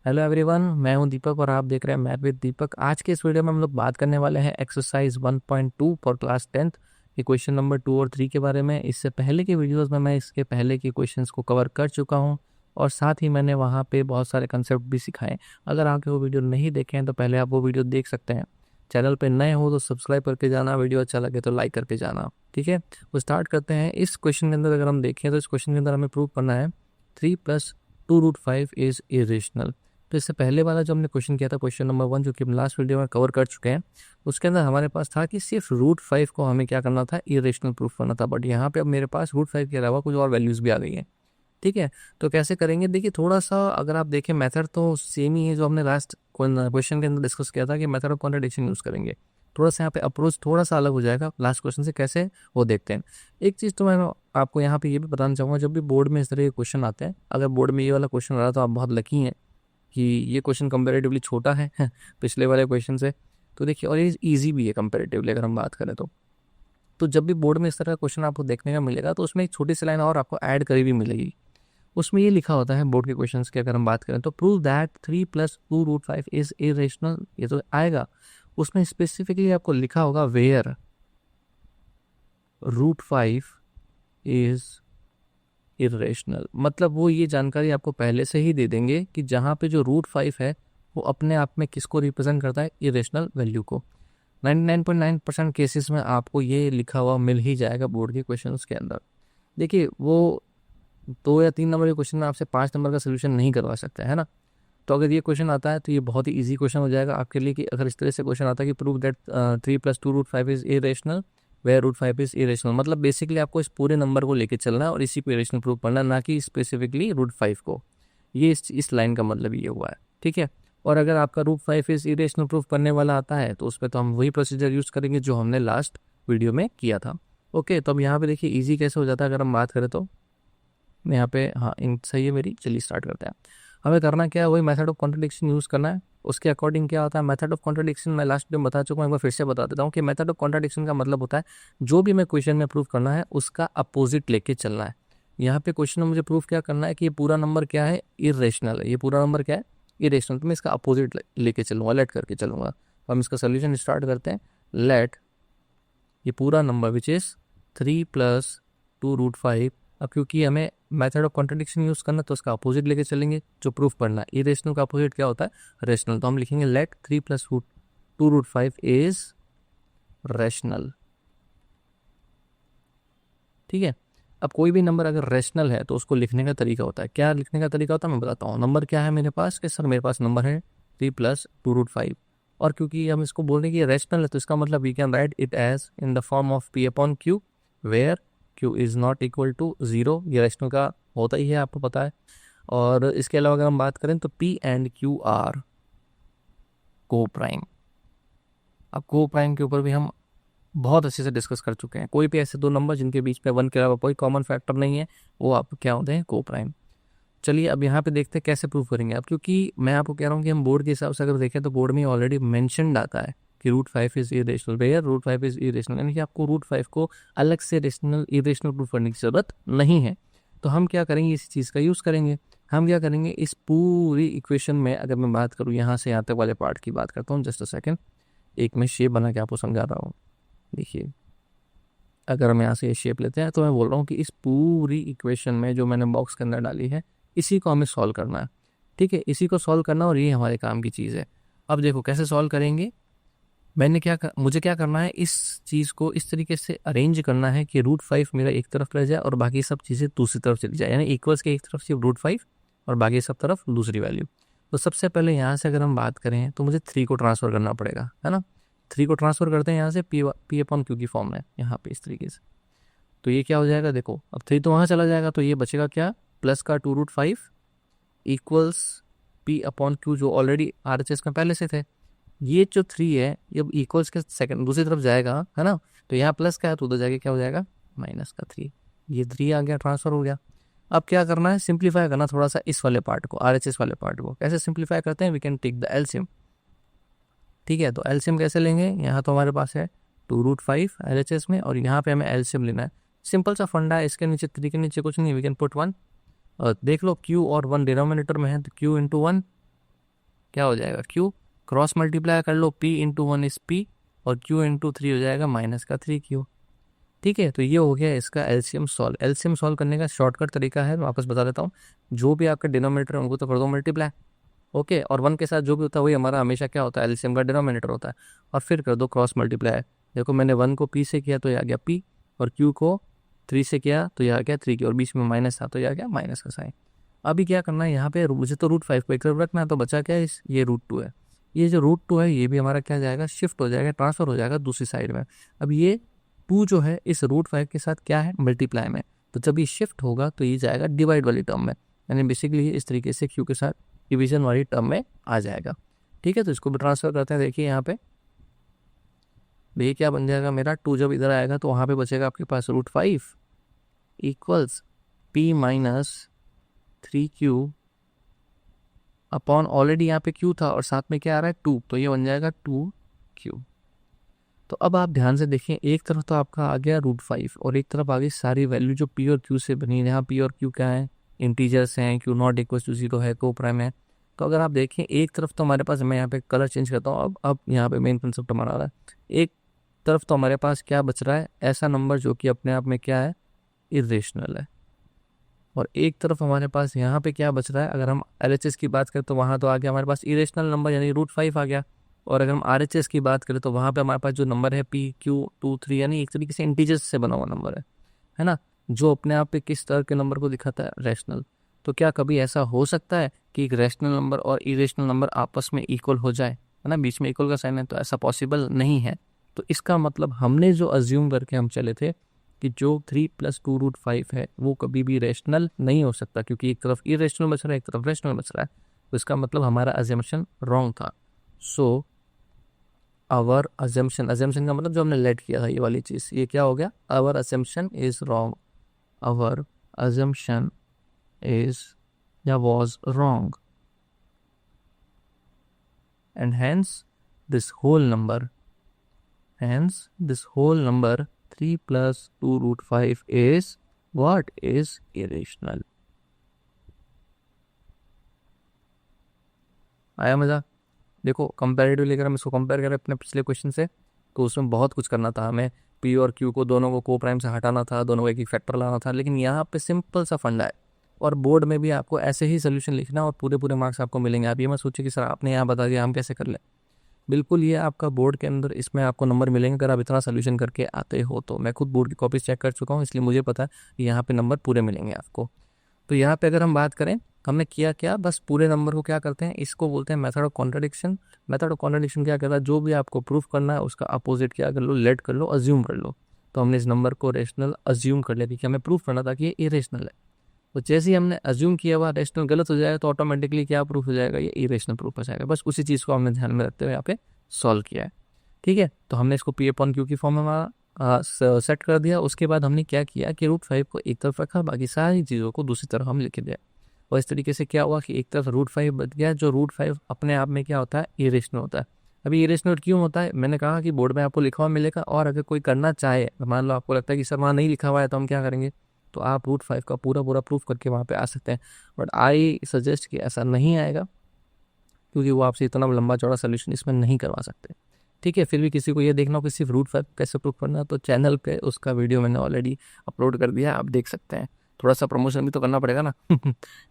Hello everyone, मैं हूं दीपक और आप देख रहे हैं मैथ विद दीपक। आज के इस वीडियो में हम लोग बात करने वाले हैं एक्सरसाइज 1.2 फॉर क्लास 10th के क्वेश्चन नंबर 2 और 3 के बारे में। इससे पहले के वीडियोस में मैं इसके पहले के क्वेश्चंस को कवर कर चुका हूं और साथ ही मैंने वहां पे बहुत सारे कंसेप्ट भी सिखाए। अगर आपके वो वीडियो नहीं देखे हैं तो पहले आप वो वीडियो देख सकते हैं। चैनल पर नए हो तो सब्सक्राइब करके जाना, वीडियो अच्छा लगे तो लाइक करके जाना। ठीक है, वो स्टार्ट करते हैं। इस क्वेश्चन के अंदर अगर हम देखें तो इस क्वेश्चन के अंदर हमें प्रूव करना है 3+2√5 इज इरेशनल। तो इससे पहले वाला जो हमने क्वेश्चन किया था, क्वेश्चन नंबर 1, जो कि हम लास्ट वीडियो में कवर कर चुके हैं, उसके अंदर हमारे पास था कि सिर्फ √5 को हमें क्या करना था, इरेशनल प्रूफ करना था। बट यहाँ पे अब मेरे पास √5 के अलावा कुछ और वैल्यूज भी आ गई हैं। ठीक है, तो कैसे करेंगे, देखिए थोड़ा सा अगर आप देखें मेथड तो सेम ही है जो हमने लास्ट क्वेश्चन के अंदर डिस्कस किया था कि मेथड ऑफ कॉन्ट्रडिक्शन यूज करेंगे। थोड़ा सा यहाँ पे अप्रोच थोड़ा सा अलग हो जाएगा लास्ट क्वेश्चन से, कैसे वो देखते हैं। एक चीज़ तो मैं आपको यहाँ पे ये भी बताना चाहूँगा, जब भी बोर्ड में इस तरह के क्वेश्चन आते हैं, अगर बोर्ड में ये वाला क्वेश्चन आ रहा है तो आप बहुत लकी हैं कि ये क्वेश्चन कंपैरेटिवली छोटा है पिछले वाले क्वेश्चन से। तो देखिए, और ये इजी भी है कंपैरेटिवली अगर हम बात करें तो जब भी बोर्ड में इस तरह का क्वेश्चन आपको देखने का मिलेगा तो उसमें एक छोटी सी लाइन और आपको ऐड करी भी मिलेगी। उसमें ये लिखा होता है बोर्ड के क्वेश्चंस की अगर हम बात करें तो प्रूव दैट 3+2√5 इज इरेशनल, ये तो आएगा। उसमें स्पेसिफिकली आपको लिखा होगा वेयर √5 इज इरेशनल, मतलब वो ये जानकारी आपको पहले से ही दे देंगे कि जहाँ पे जो √5 है वो अपने आप में किसको रिप्रेजेंट करता है, इरेशनल वैल्यू को। 99.9% केसेस में आपको ये लिखा हुआ मिल ही जाएगा बोर्ड के क्वेश्चंस के अंदर। देखिए, वो 2 या 3 नंबर के क्वेश्चन में आपसे 5 नंबर का सोल्यूशन नहीं करवा सकता है ना। तो अगर ये क्वेश्चन आता है तो ये बहुत ही इजी क्वेश्चन हो जाएगा आपके लिए कि अगर इस तरह से क्वेश्चन आता है कि prove that 3+2√5 is irrational where √5 is irrational, मतलब बेसिकली आपको इस पूरे नंबर को लेके चलना है और इसी को इरेशनल प्रूव करना है, ना कि स्पेसिफिकली √5 को। ये इस लाइन का मतलब ये हुआ है। ठीक है, और अगर आपका √5 इज इरेशनल प्रूफ करने वाला आता है तो उस पर तो हम वही प्रोसीजर यूज करेंगे जो हमने लास्ट वीडियो में किया था। ओके, तो अब यहाँ पे देखिए इजी कैसे हो जाता है अगर हम बात करें तो। यहाँ पे हाँ इन सही है मेरी, चलिए स्टार्ट करते हैं। हमें करना क्या है, वही मेथड ऑफ कॉन्ट्रडिक्शन यूज़ करना है। उसके अकॉर्डिंग क्या होता है मेथड ऑफ कॉन्ट्रडिक्शन, मैं लास्ट में बता चुका हूँ, एक बार फिर से बता देता हूँ कि मेथड ऑफ कॉन्ट्रडिक्शन का मतलब होता है जो भी मैं क्वेश्चन में प्रूव करना है उसका अपोजिट लेके चलना है। यहाँ पे क्वेश्चन में मुझे प्रूफ क्या करना है कि ये पूरा नंबर क्या है, इरेशनल है। ये पूरा नंबर क्या है, इरेशनल, तो मैं इसका अपोजिट लेके चलूँगा, लेट करके चलूँगा। तो हम इसका सोल्यूशन स्टार्ट करते हैं। लेट ये पूरा नंबर विच इज़ 3+2√5, अब क्योंकि हमें मेथड ऑफ कॉन्ट्रडिक्शन यूज करना तो उसका अपोजिट लेके चलेंगे जो प्रूफ करना है। इरेशनल का अपोजिट क्या होता है, रेशनल। तो हम लिखेंगे लेट 3+2√5 इज रेशनल। ठीक है, अब कोई भी नंबर अगर रेशनल है तो उसको लिखने का तरीका होता है, क्या लिखने का तरीका होता है मैं बताता हूँ। नंबर क्या है मेरे पास कि सर मेरे पास नंबर है 3+2√5, और क्योंकि हम इसको बोल रहे हैं कि रेशनल है तो इसका मतलब we can write it as in the form of P/Q where Q is not equal to 0। ये रेशनल का होता ही है, आपको पता है। और इसके अलावा अगर हम बात करें तो P एंड Q आर को प्राइम। अब को प्राइम के ऊपर भी हम बहुत अच्छे से डिस्कस कर चुके हैं। कोई भी ऐसे दो नंबर जिनके बीच में 1 के अलावा कोई कॉमन फैक्टर नहीं है वो आप क्या होते हैं, को प्राइम। चलिए अब यहाँ पे देखते हैं कैसे प्रूव करेंगे। अब क्योंकि मैं आपको कह रहा हूँ कि हम बोर्ड के हिसाब से अगर देखें तो बोर्ड में ऑलरेडी मेंशन्ड आता है कि √5 is irrational where √5 is irrational, यानी कि आपको √5 को अलग से रेशनल इरेशनल प्रूफ करने की जरूरत नहीं है। तो हम क्या करेंगे, इसी चीज़ का यूज़ करेंगे। हम क्या करेंगे, इस पूरी इक्वेशन में अगर मैं बात करूँ यहाँ से यहाँ तक वाले पार्ट की बात करता हूँ, जस्ट अ सेकेंड, एक मैं शेप बना के आपको समझा रहा हूँ। देखिए, अगर हम यहाँ से ये शेप लेते हैं तो मैं बोल रहा हूँ कि इस पूरी इक्वेशन में जो मैंने बॉक्स के अंदर डाली है इसी को हमें सॉल्व करना है। ठीक है, इसी को सॉल्व करना और ये हमारे काम की चीज़ है। अब देखो कैसे सॉल्व करेंगे। मुझे क्या करना है, इस चीज़ को इस तरीके से अरेंज करना है कि √5 मेरा एक तरफ रह जाए और बाकी सब चीज़ें दूसरी तरफ चली जाए, यानी इक्वल्स के एक तरफ सिर्फ √5 और बाकी सब तरफ दूसरी वैल्यू। तो सबसे पहले यहाँ से अगर हम बात करें तो मुझे 3 को ट्रांसफ़र करना पड़ेगा, है ना। 3 को ट्रांसफ़र करते हैं यहाँ से P/Q की फॉर्म में, यहाँ पे इस तरीके से। तो ये क्या हो जाएगा, देखो अब 3 तो वहाँ चला जाएगा तो ये बचेगा क्या, प्लस का 2√5 इक्वल्स P/Q जो ऑलरेडी RHS में पहले से थे। ये जो 3 है ये इक्वल्स के सेकंड दूसरी तरफ जाएगा, है ना। तो यहाँ प्लस का है तो उधर जाके क्या हो जाएगा, माइनस का 3। ये 3 आ गया, ट्रांसफर हो गया। अब क्या करना है, सिंप्लीफाई करना थोड़ा सा इस वाले पार्ट को, RHS वाले पार्ट को। कैसे सिंप्लीफाई करते हैं, we can take the LCM. ठीक है, तो एलसीएम कैसे लेंगे, यहाँ तो हमारे पास है 2√5 RHS में और यहाँ पे हमें एलसीएम लेना है। सिंपल सा फंडा है, इसके नीचे 3 के नीचे कुछ नहीं, वी कैन पुट 1। और देख लो Q और 1 डिनोमिनेटर में है तो Q × 1 क्या हो जाएगा q, क्रॉस मल्टीप्लाई कर लो, p इंटू 1 इज p और q इंटू 3 हो जाएगा माइनस का 3q। ठीक है, तो ये हो गया इसका एलसीएम सॉल्व। एलसीएम सॉल्व करने का शॉर्टकट तरीका है, मैं वापस बता देता हूँ। जो भी आपका डिनोमिनेटर है उनको तो कर दो मल्टीप्लाई, ओके, और 1 के साथ जो भी होता है वही हमारा हमेशा क्या होता है, एलसीएम का डिनोमिनेटर होता है, और फिर कर दो क्रॉस मल्टीप्लाई। देखो मैंने 1 को p से किया तो ये आ गया p, और q को 3 से किया तो ये आ गया 3 की, और बीच में माइनस था तो ये आ गया माइनस का साइन। अभी क्या करना है यहाँ पे, मुझे तो √5 को एक तरफ रखना है, तो बचा क्या है, ये √2 है। ये जो √2 है ये भी हमारा क्या जाएगा, शिफ्ट हो जाएगा, ट्रांसफर हो जाएगा दूसरी साइड में। अब ये 2 जो है इस √5 के साथ क्या है, मल्टीप्लाई में, तो जब ये शिफ्ट होगा तो ये जाएगा डिवाइड वाली टर्म में, यानी बेसिकली इस तरीके से q के साथ डिवीजन वाली टर्म में आ जाएगा। ठीक है, तो इसको भी ट्रांसफर करते हैं। देखिए यहाँ पे ये क्या बन जाएगा मेरा, 2 जब इधर आएगा तो वहाँ पे बचेगा आपके पास √5 equals p minus 3q upon, already यहाँ पे q था और साथ में क्या आ रहा है 2, तो ये बन जाएगा 2q। तो अब आप ध्यान से देखें, एक तरफ तो आपका आ गया √5 और एक तरफ आ गई सारी वैल्यू जो p और q से बनी है। यहाँ p और q क्या है, इंटीजर्स हैं, q नॉट इक्वल टू 0 है, को प्राइम है। तो अगर आप देखें एक तरफ तो हमारे पास, मैं यहाँ पे कलर चेंज करता हूँ, अब यहाँ पे मेन कंसेप्ट हमारा आ रहा है। एक तरफ तो हमारे पास क्या बच रहा है, ऐसा नंबर जो कि अपने आप में क्या है, इरेशनल है, और एक तरफ हमारे पास यहाँ पे क्या बच रहा है, अगर हम एलएचएस की बात करें तो वहाँ तो आ गया हमारे पास इरेशनल नंबर यानी √5 आ गया, और अगर हम आरएचएस की बात करें तो वहाँ पे हमारे पास जो नंबर है p q 2 3 यानी एक तरीके से इंटीजर्स से बना हुआ नंबर है ना, जो अपने आप पे किस तरह के नंबर को दिखाता है, रैशनल। तो क्या कभी ऐसा हो सकता है कि एक रैशनल नंबर और इरेशनल नंबर आपस में इक्वल हो जाए, है ना, बीच में इक्वल का साइन है, तो ऐसा पॉसिबल नहीं है। तो इसका मतलब हमने जो अज्यूम करके हम चले थे कि जो 3 + 2√5 है वो कभी भी रैशनल नहीं हो सकता, क्योंकि एक तरफ इरेशनल बच रहा है एक तरफ रैशनल बच रहा है, तो इसका मतलब हमारा अजम्पशन रॉन्ग था। सो आवर अजम्पशन का मतलब जो हमने लेट किया था ये वाली चीज़, ये क्या हो गया, our assumption is wrong, our assumption is या was wrong, and hence this whole number 3 + 2√5 is what, is irrational। आया मजा? देखो कंपैरेटिवली अगर हम इसको कंपेयर करें अपने पिछले क्वेश्चन से, तो उसमें बहुत कुछ करना था हमें, p और q को दोनों को को प्राइम से हटाना था, दोनों को एक एक फैक्टर लाना था, लेकिन यहाँ पे सिंपल सा फंडा है, और बोर्ड में भी आपको ऐसे ही सोल्यूशन लिखना और पूरे पूरे मार्क्स आपको मिलेंगे। आप ये मत सोचिए कि सर आपने यहाँ बता दिया हम कैसे कर लें, बिल्कुल ये आपका बोर्ड के अंदर इसमें आपको नंबर मिलेंगे अगर आप इतना सोल्यूशन करके आते हो तो। मैं खुद बोर्ड की कॉपीज चेक कर चुका हूँ, इसलिए मुझे पता है कि यहाँ पे नंबर पूरे मिलेंगे आपको। तो यहाँ पे अगर हम बात करें, हमने किया क्या, बस पूरे नंबर को क्या करते हैं, इसको बोलते हैं method of contradiction. Method of contradiction क्या करता है, जो भी आपको प्रूफ करना है उसका अपोजिट क्या कर लो, लेट कर लो, अज्यूम कर लो। तो हमने इस नंबर को रेशनल अज्यूम कर लिया, कि हमें प्रूफ करना था कि ये इरेशनल है। तो जैसे ही हमने अज्यूम किया हुआ रेशनल गलत हो जाएगा तो ऑटोमेटिकली क्या प्रूफ हो जाएगा, ये इरेशनल प्रूफ हो जाएगा। बस उसी चीज़ को हमने ध्यान में रखते हुए यहाँ पे सॉल्व किया है। ठीक है, तो हमने इसको p/q की फॉर्म में हमारा सेट कर दिया। उसके बाद हमने क्या किया कि √5 को एक तरफ रखा, बाकी सारी चीज़ों को दूसरी तरफ हम लिख दिया, और इस तरीके से क्या हुआ कि एक तरफ √5 बच गया, जो √5 अपने आप में क्या होता है, इरेशनल होता है। अभी इरेशनल क्यों होता है, मैंने कहा कि बोर्ड में आपको लिखा हुआ मिलेगा, और अगर कोई करना चाहे, मान लो आपको लगता है कि सर वहाँ नहीं लिखा हुआ है, तो हम क्या करेंगे, तो आप √5 का पूरा पूरा प्रूफ करके वहाँ पे आ सकते हैं। बट आई सजेस्ट कि ऐसा नहीं आएगा, क्योंकि वो आपसे इतना लंबा चौड़ा सोल्यूशन इसमें नहीं करवा सकते। ठीक है, फिर भी किसी को ये देखना हो कि सिर्फ √5 कैसे प्रूफ करना है, तो चैनल पे उसका वीडियो मैंने ऑलरेडी अपलोड कर दिया है, आप देख सकते हैं। थोड़ा सा प्रमोशन भी तो करना पड़ेगा ना।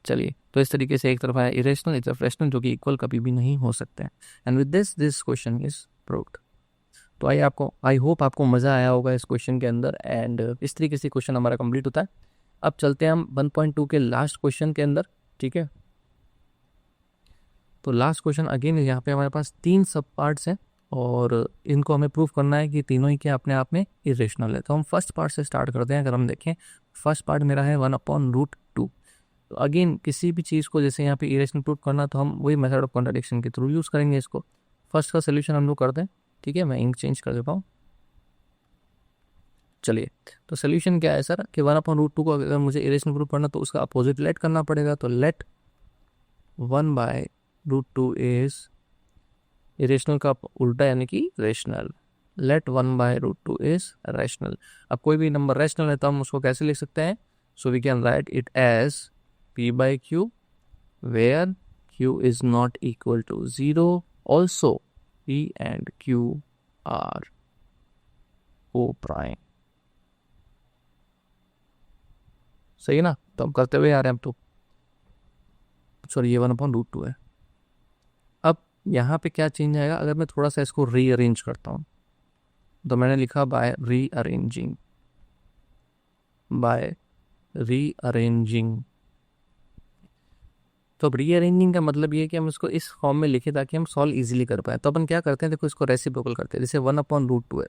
चलिए, तो इस तरीके से एक तरफ है इरेशनल, एक तरफ रैशनल, जो कि इक्वल कभी भी नहीं हो सकते हैं। And with this question is proved. तो आई होप आपको मज़ा आया होगा इस क्वेश्चन के अंदर, एंड इस तरीके से क्वेश्चन हमारा कंप्लीट होता है। अब चलते हैं हम 1.2 के लास्ट क्वेश्चन के अंदर। ठीक है, तो लास्ट क्वेश्चन अगेन यहाँ पे हमारे पास 3 सब पार्ट्स हैं, और इनको हमें प्रूफ करना है कि तीनों ही क्या अपने आप में इरेशनल है। तो हम फर्स्ट पार्ट से स्टार्ट करते हैं। अगर हम देखें, फर्स्ट पार्ट मेरा है 1/√2। तो अगेन किसी भी चीज़ को जैसे यहाँ पे इरेशनल प्रूफ करना, तो हम वही मेथड ऑफ कॉन्ट्रडिक्शन के थ्रू यूज़ करेंगे इसको। फर्स्ट का सोल्यूशन हम लोग करते हैं। ठीक है, मैं इंक चेंज कर देता हूँ। चलिए, तो सोल्यूशन क्या है सर कि 1/√2 को अगर मुझे इरेशनल प्रूफ करना तो उसका अपोजिट लेट करना पड़ेगा। तो लेट 1/√2 इज इरेशनल का उल्टा यानी कि रेशनल। Late 1/√2 is rational. अब कोई भी नंबर रैशनल है तो हम उसको कैसे लिख सकते हैं, so we can write it as p/q where Q is not equal to 0. Also, P and Q are co-prime. सही है ना? तो हम करते हुए आ रहे हैं, हम तो सॉरी ये 1/√2 है। अब यहाँ पे क्या चेंज आएगा, अगर मैं थोड़ा सा इसको रीअरेंज करता हूँ, तो मैंने लिखा बाय रीअरेंजिंग, बाय रीअरेंजिंग। तो अब रीअरेंजिंग का मतलब ये है कि हम इसको इस फॉर्म में लिखे ताकि हम सॉल्व इजीली कर पाए। तो अपन क्या करते हैं, देखो इसको रेसिप्रोकल करते हैं। जैसे 1/√2 है,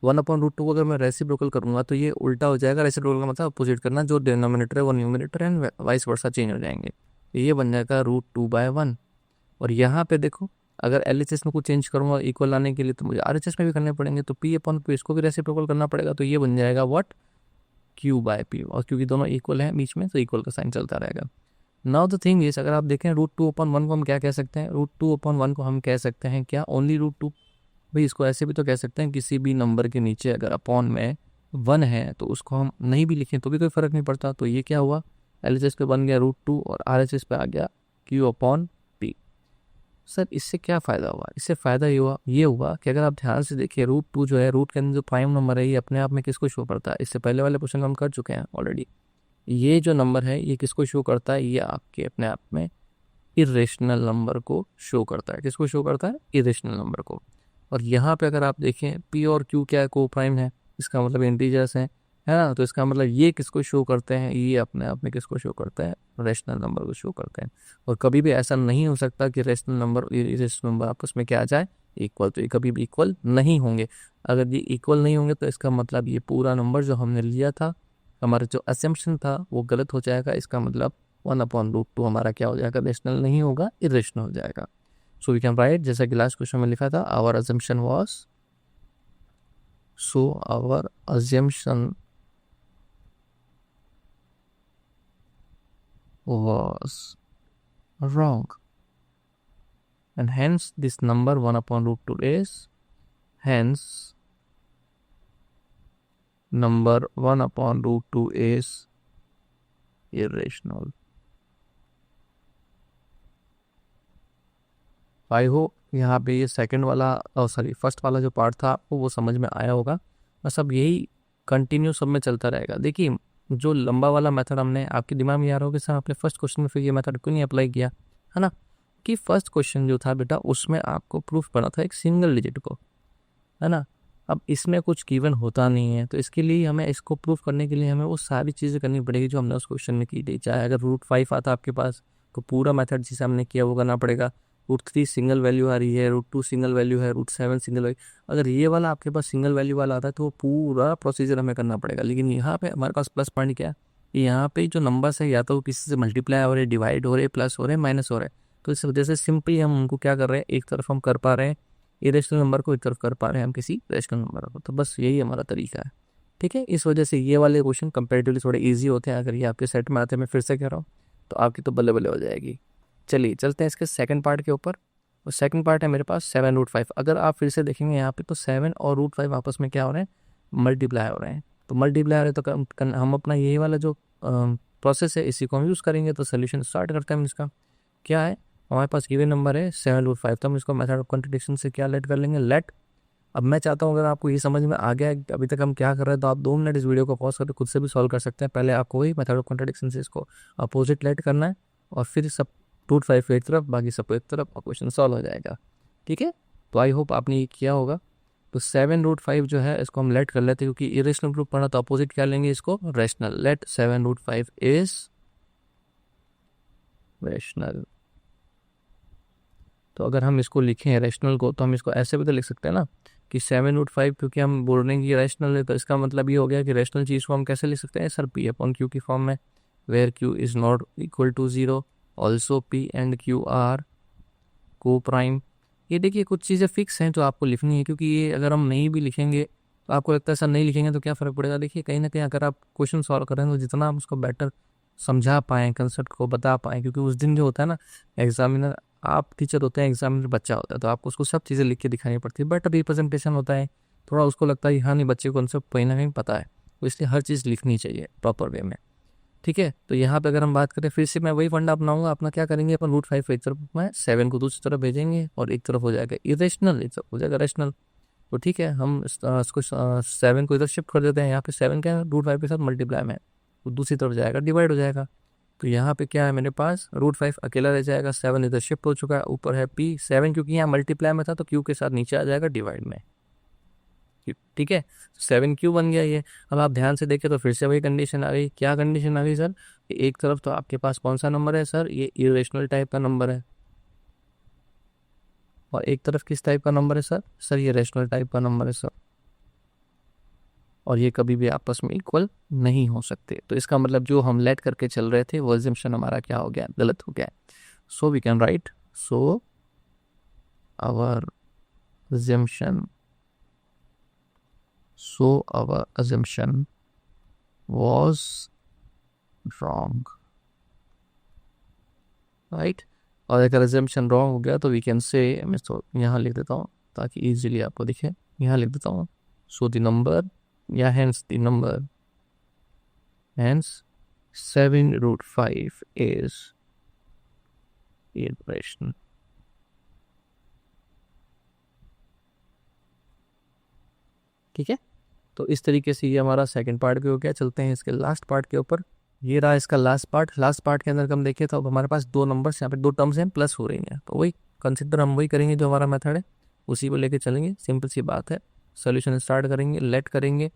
1/√2 को अगर मैं रेसिप्रोकल करूंगा तो ये उल्टा हो जाएगा। रेसिप्रोकल का मतलब अपोजिट करना, जो डिनोमिनेटर है वो numerator and vice versa change हो जाएंगे। तो ये बन जाएगा √2/1। और यहाँ पे देखो, अगर LHS में कुछ चेंज करूंगा इक्वल लाने के लिए तो मुझे RHS में भी करने पड़ेंगे। तो P/Q इसको भी रेसिप्रोकल करना पड़ेगा। तो ये बन जाएगा व्हाट, Q/P। और क्योंकि दोनों इक्वल हैं बीच में, तो इक्वल का साइन चलता रहेगा। नाउ द थिंग इज, अगर आप देखें √2/1 को हम क्या कह सकते हैं, √2/1 को हम कह सकते हैं क्या, ओनली √2। भाई इसको ऐसे भी तो कह सकते हैं, किसी भी नंबर के नीचे अगर अपॉन में 1 है तो उसको हम नहीं भी लिखें तो भी कोई फ़र्क नहीं पड़ता। तो ये क्या हुआ, LHS पे बन गया √2 और RHS पे आ गया Q/P। सर इससे क्या फ़ायदा हुआ, इससे फ़ायदा ये हुआ कि अगर आप ध्यान से देखिए, √2 जो है, रूट के अंदर जो प्राइम नंबर है, ये अपने आप में किसको शो करता है। इससे पहले वाले क्वेश्चन हम कर चुके हैं ऑलरेडी। ये जो नंबर है ये किसको शो करता है, ये आपके अपने आप में इरेशनल नंबर को शो करता है। किसको शो करता है, इरेशनल नंबर को। और यहाँ पे अगर आप देखें P और Q क्या है, को प्राइम है, इसका मतलब इंटीजर्स है ना। तो इसका मतलब ये किसको शो करते हैं, ये अपने आप में किसको शो करता है, रेशनल नंबर को शो करते हैं। और कभी भी ऐसा नहीं हो सकता कि रेशनल नंबर और इरेशनल नंबर आपस में क्या आ जाए, इक्वल। तो ये कभी भी इक्वल नहीं होंगे। अगर ये इक्वल नहीं होंगे तो इसका मतलब ये पूरा नंबर जो हमने लिया था, हमारा जो असेम्पशन था वो गलत हो जाएगा। इसका मतलब 1/√2 हमारा क्या हो जाएगा, रेशनल नहीं होगा, इरेशनल हो जाएगा। सो वी कैन राइट, जैसा कि लास्ट क्वेश्चन में लिखा था, our assumption was, so our assumption was wrong, and hence this number 1/√2 is, hence number 1/√2 is irrational. I hope यहाँ पे ये सेकंड वाला, फर्स्ट वाला जो पार्ट था आपको वो समझ में आया होगा। बस अब यही कंटिन्यू सब में चलता रहेगा। देखिए जो लंबा वाला मेथड हमने, आपके दिमाग में आ रहा होगा कि सर आपने फर्स्ट क्वेश्चन में फिर ये मेथड क्यों नहीं अप्लाई किया, है ना। कि फर्स्ट क्वेश्चन जो था बेटा, उसमें आपको प्रूफ करना था एक सिंगल डिजिट को, है ना। अब इसमें कुछ गिवन होता नहीं है, तो इसके लिए हमें, इसको प्रूफ करने के लिए हमें वो सारी चीज़ें करनी पड़ेगी जो हमने उस क्वेश्चन में की थी। चाहे अगर √5 आता आपके पास तो पूरा मेथड जिसे हमने किया वो करना पड़ेगा। √3 सिंगल वैल्यू आ रही है, √2 सिंगल वैल्यू है, √7 सिंगल वैल्यू। अगर ये वाला आपके पास सिंगल वैल्यू वाला आता है तो वो पूरा प्रोसीजर हमें करना पड़ेगा। लेकिन यहाँ पे हमारे पास प्लस पॉइंट क्या है, यहाँ पे जो नंबर्स है या तो किसी से मल्टीप्लाई हो रहे, डिवाइड हो रहे, प्लस हो रहे, माइनस हो रहे। तो इस वजह से सिंपली हम उनको क्या कर रहे हैं, एक तरफ हम कर पा रहे हैं इरेशनल नंबर को, एक तरफ कर पा रहे हैं हम किसी रेशनल नंबर को। तो बस यही हमारा तरीका है, ठीक है। इस वजह से ये वाले क्वेश्चन कंपेरेटिवली थोड़े ईजी होते हैं। अगर ये आपके सेट में आते हैं, मैं फिर से कह रहा हूँ, तो आपकी तो बल्ले बल्ले हो जाएगी। चलिए चलते हैं इसके सेकंड पार्ट के ऊपर। और सेकंड पार्ट है मेरे पास 7√5। अगर आप फिर से देखेंगे यहाँ पे, तो 7 और √5 आपस में क्या हो रहे हैं, मल्टीप्लाई हो रहे हैं। तो मल्टीप्लाई हो रहे हैं तो हम अपना यही वाला जो प्रोसेस है इसी को हम यूज़ करेंगे। तो सोल्यूशन स्टार्ट करते हैं। इसका क्या है, हमारे पास गिवन नंबर है 7√5, तो हम इसको मेथड ऑफ कॉन्ट्रडिक्शन से क्या लेट कर लेंगे, लेट। अब मैं चाहता हूँ अगर आपको ये समझ में आ गया है अभी तक हम क्या कर रहे हैं, तो आप 2 मिनट इस वीडियो को पॉज करके खुद से भी सॉल्व कर सकते हैं। पहले आपको वही मेथड ऑफ कॉन्ट्रडिक्शन से इसको अपोजिट लेट करना है, और फिर सब √5 एक तरफ, बाकी सब एक तरफ, और क्वेश्चन सॉल्व हो जाएगा, ठीक है। तो आई होप आपने ये किया होगा। तो 7√5 जो है इसको हम लेट कर लेते हैं, क्योंकि इरेशनल ग्रुप पढ़ा तो अपोजिट क्या लेंगे इसको, रेशनल। Late 7√5 is rational. तो अगर हम इसको लिखें रैशनल को, तो हम इसको ऐसे भी तो लिख सकते हैं ना कि 7√5, क्योंकि हम बोल रहे हैं कि रैशनल है, तो इसका मतलब ये हो गया कि रैशनल चीज़ को हम कैसे लिख सकते हैं सर, P/Q की फॉर्म में, where Q is not equal to 0, also P and Q are coprime. ये देखिए कुछ चीज़ें फिक्स हैं जो आपको लिखनी है, क्योंकि ये अगर हम नहीं भी लिखेंगे तो आपको लगता है सर नहीं लिखेंगे तो क्या फ़र्क पड़ेगा। देखिए कहीं ना कहीं अगर आप क्वेश्चन सॉल्व करें तो जितना हम उसको बेटर समझा पाएँ, कंसेप्ट को बता पाएँ, क्योंकि उस दिन जो होता है ना, एग्जामिनर, आप टीचर होते हैं, एग्जामिनर बच्चा होता है, तो आपको उसको सब चीज़ें लिख के दिखानी पड़ती है। बट रिप्रेजेंटेशन होता है, थोड़ा उसको लगता है हाँ नहीं बच्चे को कॉन्सेप्ट कहीं ना कहीं पता है, तो इसलिए हर चीज़ लिखनी चाहिए प्रॉपर वे में। ठीक है। तो यहाँ पे अगर हम बात करें, फिर से मैं वही फंडा अपनाऊंगा, अपना क्या करेंगे अपन, √5 एक तरफ में 7 को दूसरी तरफ भेजेंगे और एक तरफ हो जाएगा इरेशनल, एक तरफ हो जाएगा रेशनल। तो ठीक है, हम इसको 7 को इधर शिफ्ट कर देते हैं, यहाँ पे 7 क्या है √5 के साथ मल्टीप्लाई में है, तो दूसरी तरफ जाएगा डिवाइड हो जाएगा। तो यहाँ पे क्या है मेरे पास, √5 अकेला रह जाएगा, 7 इधर शिफ्ट हो चुका है, ऊपर है P 7, क्योंकि यहाँ मल्टीप्लाई में था तो Q के साथ नीचे आ जाएगा डिवाइड में। ठीक है, 7Q बन गया ये। अब आप ध्यान से देखें तो फिर से वही कंडीशन आ गई। क्या कंडीशन आ गई सर, एक तरफ तो आपके पास कौन सा नंबर है सर, ये इरेशनल टाइप का नंबर है, और एक तरफ किस टाइप का नंबर है सर, सर ये रेशनल टाइप का नंबर है सर, और ये कभी भी आपस में इक्वल नहीं हो सकते। तो इसका मतलब जो हम लेट करके चल रहे थे वो अजम्पशन हमारा क्या हो गया, गलत हो गया। So we can write, so our assumption was wrong, right? और अगर assumption wrong हो गया तो we can say, मैं तो यहाँ लिख देता हूँ ताकि easily आपको दिखे, यहाँ लिख देता हूँ, so the number, या hence the number, hence 7√5 is irrational। ठीक है, तो इस तरीके से ये हमारा सेकंड पार्ट भी हो गया। चलते हैं इसके लास्ट पार्ट के ऊपर। ये रहा इसका लास्ट पार्ट। लास्ट पार्ट के अंदर हम देखें तो अब हमारे पास दो नंबर्स, यहाँ पे दो टर्म्स हैं, प्लस हो रही हैं, तो वही कंसिडर हम वही करेंगे जो हमारा मेथड है, उसी को लेके चलेंगे। सिंपल सी बात है, सोल्यूशन स्टार्ट करेंगे, लेट करेंगे।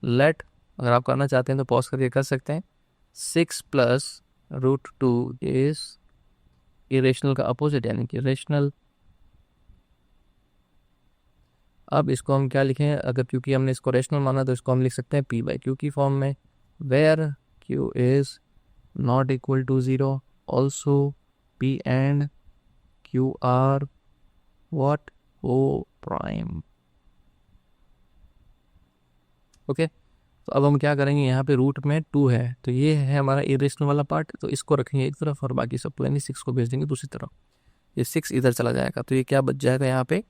लेट अगर आप करना चाहते हैं तो पॉज करके कर सकते हैं। 6 + √2 इज इरेशनल का अपोजिट, यानी कि रेशनल। अब इसको हम क्या लिखें, अगर क्योंकि हमने इसको रेशनल माना तो इसको हम लिख सकते हैं P/Q की फॉर्म में, where Q is not equal to 0, also P and Q are what, O prime. Okay, तो अब हम क्या करेंगे, यहाँ पे रूट में 2 है, तो ये है हमारा इरेशनल वाला पार्ट, तो इसको रखेंगे एक तरफ और बाकी सब यानी 6 को भेज देंगे दूसरी तरफ। ये 6 इधर चला जाएगा, तो ये क्या बच जाएगा यहाँ पे,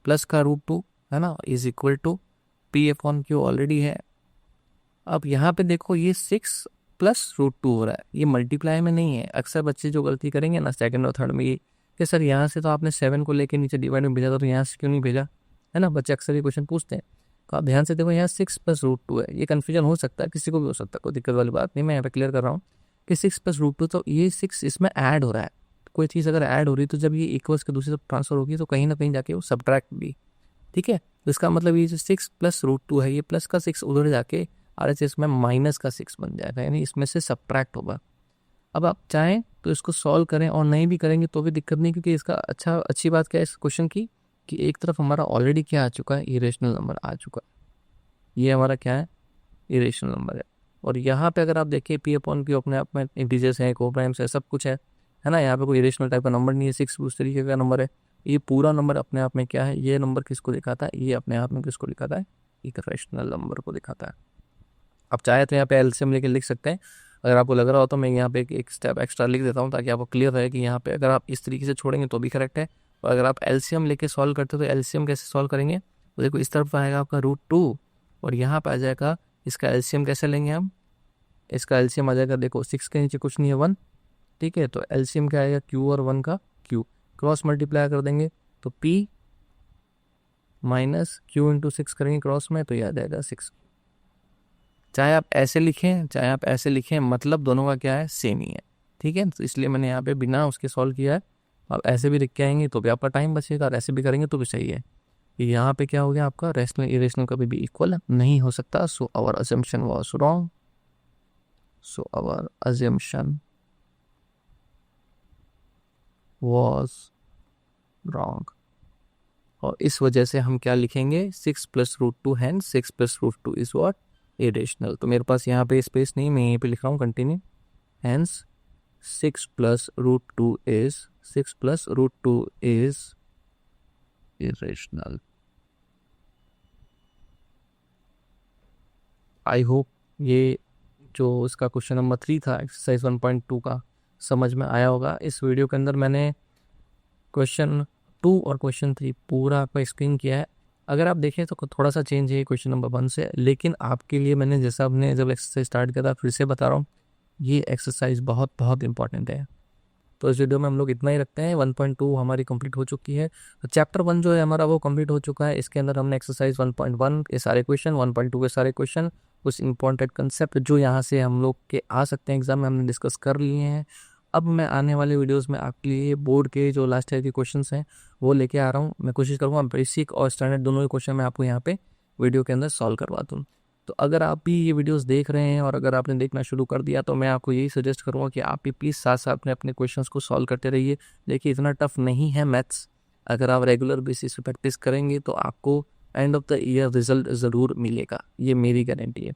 प्लस का √2 है ना, is equal to P/Q already है। अब यहाँ पे देखो ये 6 + √2 हो रहा है, ये मल्टीप्लाई में नहीं है। अक्सर बच्चे जो गलती करेंगे ना सेकंड और थर्ड में, ये कि सर यहाँ से तो आपने 7 को लेके नीचे डिवाइड में भेजा था, तो यहाँ से क्यों नहीं भेजा, है ना, बच्चे अक्सर ये क्वेश्चन पूछते हैं। तो आप ध्यान से देखो, यहाँ 6 + √2 है, ये कन्फ्यूजन हो सकता है, किसी को भी हो सकता है, कोई दिक्कत वाली बात नहीं। मैं यहाँ पे क्लियर कर रहा हूँ कि 6 + √2, तो ये 6 इसमें ऐड हो रहा है। कोई चीज़ अगर ऐड हो रही है तो जब ये इक्वल्स के दूसरी तरफ ट्रांसफर होगी तो कहीं ना कहीं जाके वो सब्ट्रैक्ट भी, ठीक है। तो इसका मतलब ये जो 6 + √2 है, ये प्लस का 6 उधर जाके RHS में माइनस का 6 बन जाएगा, यानी इसमें से सब्ट्रैक्ट होगा। अब आप चाहें तो इसको सॉल्व करें और नहीं भी करेंगे तो भी दिक्कत नहीं, क्योंकि इसका अच्छी बात क्या है इस क्वेश्चन की, कि एक तरफ हमारा ऑलरेडी क्या आ चुका है, इरेशनल नंबर आ चुका है। ये हमारा क्या है, इरेशनल नंबर है। और यहाँ पे अगर आप देखिए P/Q अपने आप में इंटीजर्स हैं, कोप्राइम्स है, सब कुछ है ना। यहाँ पे कोई इरेशनल टाइप का नंबर नहीं है, 6 उस तरीके का नंबर है। ये पूरा नंबर अपने आप में क्या है, ये नंबर किसको दिखाता है, ये अपने आप में किसको दिखाता है, एक रैशनल नंबर को दिखाता है। आप चाहे तो यहाँ पे एलसीएम लेके लिख सकते हैं, अगर आपको लग रहा हो तो मैं यहाँ पे एक स्टेप एक्स्ट्रा लिख देता हूँ ताकि आपको क्लियर रहे कि यहाँ पे अगर आप इस तरीके से छोड़ेंगे तो भी करेक्ट है। और अगर आप एलसीएम लेके सॉल्व करते हो तो एलसीएम कैसे सॉल्व करेंगे, तो देखो इस तरफ आएगा आपका √2 और यहाँ पे आ जाएगा इसका एलसीएम। कैसे लेंगे हम, इसका एलसीएम आ जाएगा, देखो 6 के नीचे कुछ नहीं है 1, ठीक है। तो एलसीएम क्या आएगा, Q और 1 का Q, क्रॉस मल्टीप्लाई कर देंगे तो P - Q × 6 करेंगे क्रॉस में, तो ये आ जाएगा 6। चाहे आप ऐसे लिखें चाहे आप ऐसे लिखें, मतलब दोनों का क्या है, सेम ही है, ठीक है। तो इसलिए मैंने यहाँ पे बिना उसके सॉल्व किया है। आप ऐसे भी लिख के आएंगे तो भी आपका टाइम बचेगा, और ऐसे भी करेंगे तो भी सही है। यहाँ पे क्या हो गया आपका, रेशनल इरेशनल कभी भी इक्वल नहीं हो सकता। So our assumption was wrong, so our assumption was wrong. और इस वजह से हम क्या लिखेंगे, 6 + √2 है, 6 + √2 इज व्हाट, इरेशनल। तो मेरे पास यहाँ पे स्पेस नहीं, मैं यहीं पे लिख रहा हूँ continue, hence 6 + √2 is irrational. I hope ये जो इसका क्वेश्चन नंबर 3 था एक्सरसाइज 1.2 का समझ में आया होगा। इस वीडियो के अंदर मैंने क्वेश्चन 2 और क्वेश्चन 3 पूरा आपका एक्सप्लेन किया है। अगर आप देखें तो थोड़ा सा चेंज है क्वेश्चन नंबर 1 से, लेकिन आपके लिए मैंने जैसा आपने जब एक्सरसाइज स्टार्ट किया था, फिर से बता रहा हूँ ये एक्सरसाइज बहुत बहुत इंपॉर्टेंट है। तो इस वीडियो में हम लोग इतना ही रखते हैं। 1.2 हमारी कंप्लीट हो चुकी है। तो चैप्टर 1 जो है हमारा वो कंप्लीट हो चुका है। इसके अंदर हमने एक्सरसाइज 1.1 के सारे क्वेश्चन, 1.2 के सारे क्वेश्चन, कुछ इंपॉर्टेंट कंसेप्ट जो यहाँ से हम लोग के आ सकते हैं एग्जाम में, हमने डिस्कस कर लिए हैं। अब मैं आने वाले वीडियोस में आपके लिए बोर्ड के जो लास्ट ईयर के क्वेश्चंस हैं वो लेके आ रहा हूँ। मैं कोशिश करूँगा बेसिक और स्टैंडर्ड दोनों ही क्वेश्चन मैं आपको यहाँ पे वीडियो के अंदर सॉल्व करवा दूँ। तो अगर आप भी ये वीडियोस देख रहे हैं और अगर आपने देखना शुरू कर दिया तो मैं आपको यही सजेस्ट करूँगा कि आप भी प्लीज़ साथ साथ में अपने क्वेश्चंस को सॉल्व करते रहिए। देखिए इतना टफ नहीं है मैथ्स। अगर आप रेगुलर बेसिस पे प्रैक्टिस करेंगे तो आपको end of the year result ज़रूर मिलेगा, ये मेरी गारंटी है।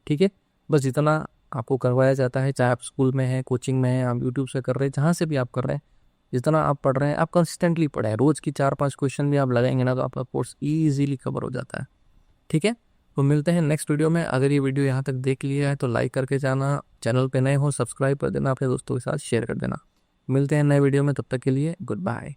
ठीक है, बस जितना आपको करवाया जाता है, चाहे आप स्कूल में हैं, कोचिंग में हैं, आप यूट्यूब से कर रहे हैं, जहाँ से भी आप कर रहे हैं, जितना आप पढ़ रहे हैं आप कंसिस्टेंटली पढ़ें। रोज़ की 4-5 क्वेश्चन भी आप लगाएंगे ना तो आपका कोर्स ईजिली कवर हो जाता है। ठीक है, तो मिलते हैं नेक्स्ट वीडियो में। अगर ये वीडियो यहाँ तक देख लिया है तो लाइक करके जाना, चैनल पे नए हो सब्सक्राइब कर देना, अपने दोस्तों के साथ शेयर कर देना। मिलते हैं नए वीडियो में, तब तक के लिए गुड बाय।